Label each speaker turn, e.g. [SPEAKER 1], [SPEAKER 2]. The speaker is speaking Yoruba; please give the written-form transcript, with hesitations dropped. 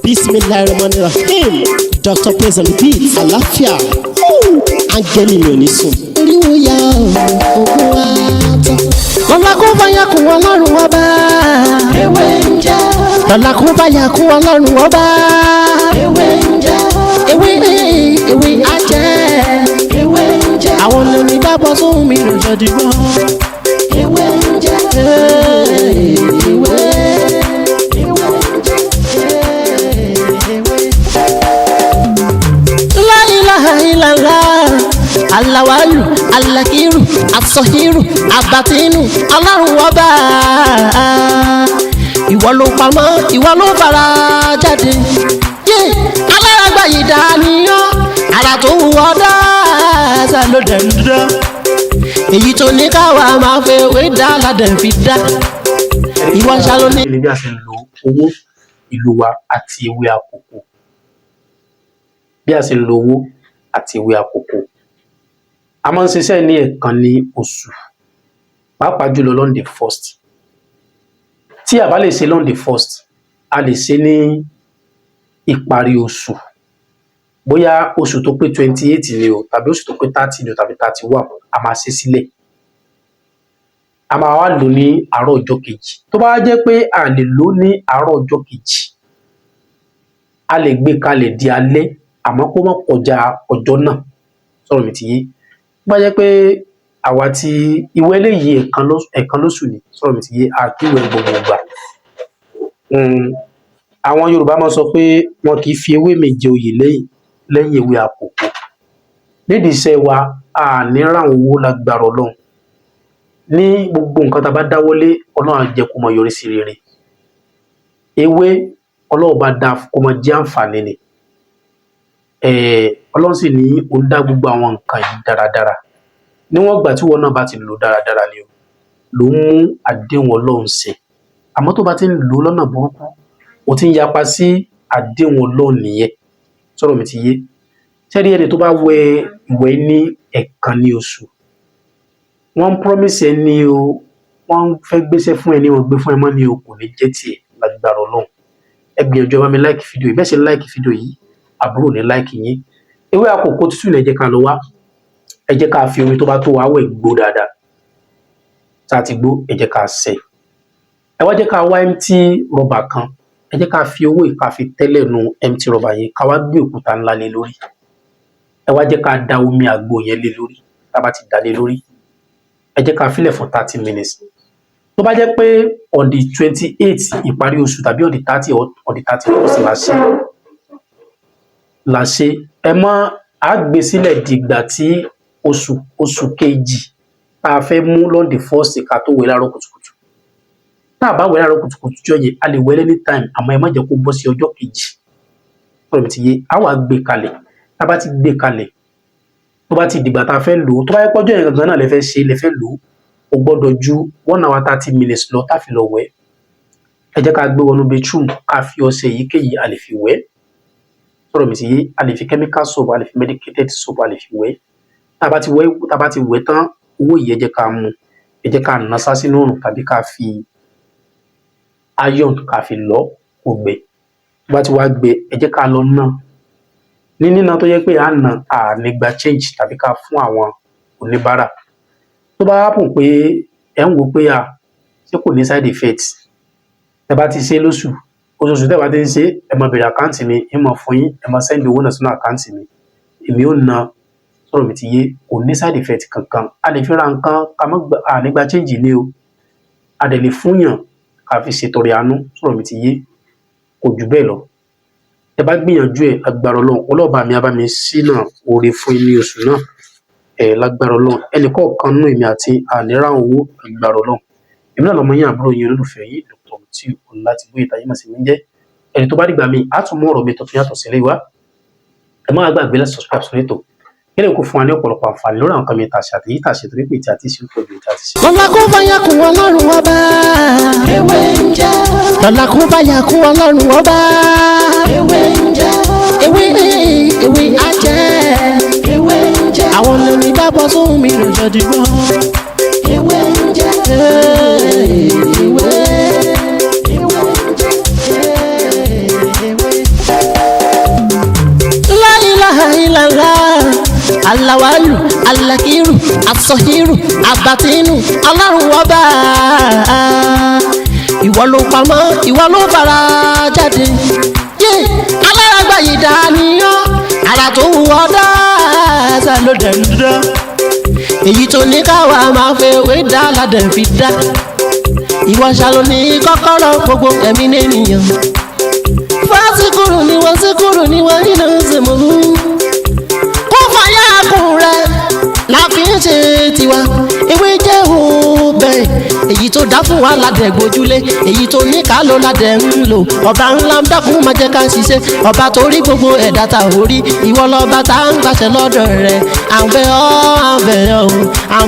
[SPEAKER 1] Bismillahirrahmanirrahim. Dr. Praise on the beat. Àlàáfíà. Áńgẹ́lì mi ò ní sùn. Oríwo ya ògùn wa tán. Lọ́la kó bá yà kú ọlọ́run ọba. Ewé ń jẹ́. Lọ́la kó bá yà kú ọlọ́run ọba. Ewé ń jẹ́. Ewé á jẹ́. Ewé ń jẹ́. Àwọn olórí dábọ̀ sóhun mi lòjọ́ dìbò. Ewé ń jẹ́. Ewé. Alawalu, alakiru, asohiru, abatinu, Ọlọ́run ọba. Ìwọ ló pamọ́, ìwọ ló fara jáde. Aláràgbà yìí dàníyàn, ara tó wù ọ́ dáadáa ló dẹ̀ ń dá. Èyí tó ní káwa máa fẹ́ wé dá ládẹ̀ fi dá. Ìwọ ṣàlọ́ ní.
[SPEAKER 2] Bí a ṣe ń lo owó ìlú wa àti ewé àkókò. Bí a ṣe ń lo owó àti ewé àkókò. A máa ń ṣiṣẹ́ ní ẹ̀kan ní oṣù, pàápàá jùlọ on the 1st. Tí a bá lè ṣe on the 1st, a lè ṣe ní ìparí oṣù. Bóyá oṣù tó pé 28 ni o, tàbí oṣù tó pé 30 ni o, tàbí 31, a máa ṣe sílẹ̀. A máa wá lò ní àárọ̀ ọjọ́ kejì. Tó bá jẹ́ pé a lè lò ní àárọ̀ ọjọ́ kejì, a lè gbé kalẹ̀ di alẹ́, àmọ́ kó má kọjá ọjọ́ náà. Sọ̀rọ̀ mi ti yé. Bá jẹ́ pé àwa tí ìwé eléyìí ẹ̀kan lóṣù ni, sọ̀rọ̀ mi ti yé, àkíwẹ̀ gbogbo ìgbà. Àwọn Yorùbá máa sọ pé wọn kì í fi ewé méje oyè lẹ́yìn ewé àkókò. Nídìí iṣẹ́ wa, a ní ràn owó lágbára Ọlọ́run. Ní gbogbo nǹkan tá a bá dáwọ́lé, Ọlọ́run á jẹ́ kó máa yọrí sí rere. Ewé Ọlọ́run bá dá kó máa jẹ́ àǹfààní ni. Ọlọ́run sì ní ó dá gbogbo àwọn nǹkan yìí dáradára. Níwọ̀n ìgbà tí wọn náà bá ti lò dáradára ni o, ló ń mú àdéhùn Ọlọ́run ṣẹ. Àmọ́ tó bá ti ń lò lọ́nà burúkú, ó ti ń yapa sí àdéhùn Ọlọ́run nìyẹn. Sọ̀rọ̀ mi ti yé. Sẹ́rí ẹni tó bá wẹ ìwẹ̀ ní ẹ̀kan ní oṣù, wọ́n promise ẹ ní o, wọ́n fẹ́ gbéṣẹ́ fún ẹ ní wọ́n gbé fún ẹ mọ́ ní o, kò ní jẹ́ tiẹ̀ lágbára Ọlọ́run. Ẹ gbìyànjú ẹ bá mi like fídíò yìí. Bẹ́ẹ̀ ṣe like fídíò yìí, àbúrò ní like yín. Ewé àkókò tútù ní ẹ jẹ́ ká lọ wá. Ẹ jẹ́ ká fi omi tó bá tó wá wẹ̀ gbó dáadáa. Tá a ti gbó, ẹ jẹ́ ká sẹ́. Ẹ wá jẹ́ ká wá empty rubber kan. Ẹ jẹ́ ká fi owó ìka fi tẹ́lẹ̀ nu empty rubber yẹn, ká wá gbé òkúta ńlá lé lórí. Ẹ wá jẹ́ ká da omi àgbo yẹn lé lórí. Tá a bá ti dà lé lórí, ẹ jẹ́ ká filẹ̀ fún 30 minutes. Tó bá jẹ́ pé on the 28 ìparí oṣù tàbí on the 30 or on the 31st la ṣe, ẹ má á gbé sílẹ̀ dìgbà tí oṣù kejì tá a fẹ́ mú on the 1st ká tó wẹ̀ láàárọ̀ kùtùkùtù. Tá a bá wẹ̀ láàárọ̀ kùtùkùtù jọ yẹn, a lè wẹ̀ anytime, àmọ́ ẹ má jẹ́ kó bọ́ sí ọjọ́ kejì. Sọ̀rọ̀ mi ti yé. A wá gbé kalẹ̀. Tá a bá ti gbé kalẹ̀, tó bá ti dìgbà tá a fẹ́ lò ó, tó bá yẹ pọ́jọ́ yẹn gangan náà lẹ fẹ́ lò ó, ó gbọ́dọ̀ ju 1 hour 30 minutes lọ tá a fi lọ wẹ̀. Ẹ jẹ́ ká gbé wọnú bathroom, ká fi ọṣẹ èyíkéyìí a lè fi wẹ̀. Sọ̀rọ̀ mi ti yé. A lè fi chemical soap, a lè fi medicated soap, a lè fi wẹ̀. Tá a bá ti wẹ̀ tán, owó yìí ẹ jẹ́ ká mú. Ẹ jẹ́ ká nà sá sínú oòrùn tàbí ká fi iron ká fi lọ kó gbẹ. Tó bá ti wá gbẹ, ẹ jẹ́ ká lọ ná. Ní níná tó yẹ pé à ná à ní gba change tàbí ká fún àwọn oníbàárà. Tó bá happen pé ẹ ń wò pé ṣé kò ní side effect, ẹ bá ti ṣe lóṣù, oṣooṣù tẹ́ bá ti ń ṣe, ẹ máa bẹ̀rẹ̀ àkáǹtì mi, ẹ máa fún yín, ẹ máa send owó náà sínú àkáǹtì mi. Èmi ò ná. Sọ̀rọ̀ mi ti yé. Kò ní side effect kankan. A lè fi ra nǹkan ká má ní gba change ní o. A dẹ̀ lè fún yàn ká fi ṣètọrẹ àánú. Sọ̀rọ̀ mi ti yé. Kò jù bẹ́ẹ̀ lọ. Ẹ bá gbìyànjú ẹ̀ lágbára Ọlọ́run, Ọlọ́ba mi á bá mi ṣínà oore fún yín ní oṣù náà. Lágbára Ọlọ́run. Ẹnì kọ̀ọ̀kan nínú èmi àti àníràn owó lágbára Ọlọ́run. Èmi náà lọmọ yín àbúrò yín olólùfẹ́ yín Dr. Tí Ọlátíbóyè táyé mà sí mi jẹ́. Ẹni tó bá dìgbà mi, á tún mú ọ̀rọ̀ mi tuntun yàtọ̀ sílé wa. Ẹ má gbàgbé láti subscribe sórí ètò. Kílẹ̀ kó fún wa ní ọ̀pọ̀lọpọ̀ àǹfààní lórí àwọn kan mi tàṣà àti yìí tàṣà torí pé tí a ti ṣe ń pọ̀ ju tí a ti ṣe.
[SPEAKER 1] Lọ́la kó bá yà kú ọlọ́run ọba. Ewé ń jẹ́. Lọ́la kó bá yà kú ọlọ́run ọba. Ewé ń jẹ́. Ewé á jẹ́. Ewé ń jẹ́. Àwọn olórí dábọ̀ sóhun mi lòjọ́ dìbò. Ewé ń jẹ́. Ewé ń jẹ́. Ewé. alakiru asọhiru abatinu ọlọ́run ọba ìwọ ló pamọ́ ìwọ ló fara jáde yé alárágbá yìí dániyàn ara tó wù ọ́ dáadáa ló dẹ̀ ń dán èyí tó ní káwa máa fẹ́ wé dá ládẹ̀ fi dá ìwọ ṣàlò ní kọ́kọ́rọ́ gbogbo ẹ̀mí nìyẹn fásikúrú ni wọ́n nínú ìsìnkú kó fàyà kùn rẹ̀ láfi ń ṣe tiwa ewé jẹ́ òbẹ̀ èyí tó dá fún wa ládẹ̀ gbójúlé èyí tó ní ká ló ládẹ̀ ń lò ọba ńlá ń dákun má jẹ́ ká ṣiṣẹ́ ọba tó rí gbogbo ẹ̀dá ta orí ìwọ lọ́ba tá ń gbàṣẹ lọ́dọ̀ rẹ̀ à ń bẹ̀ ọ́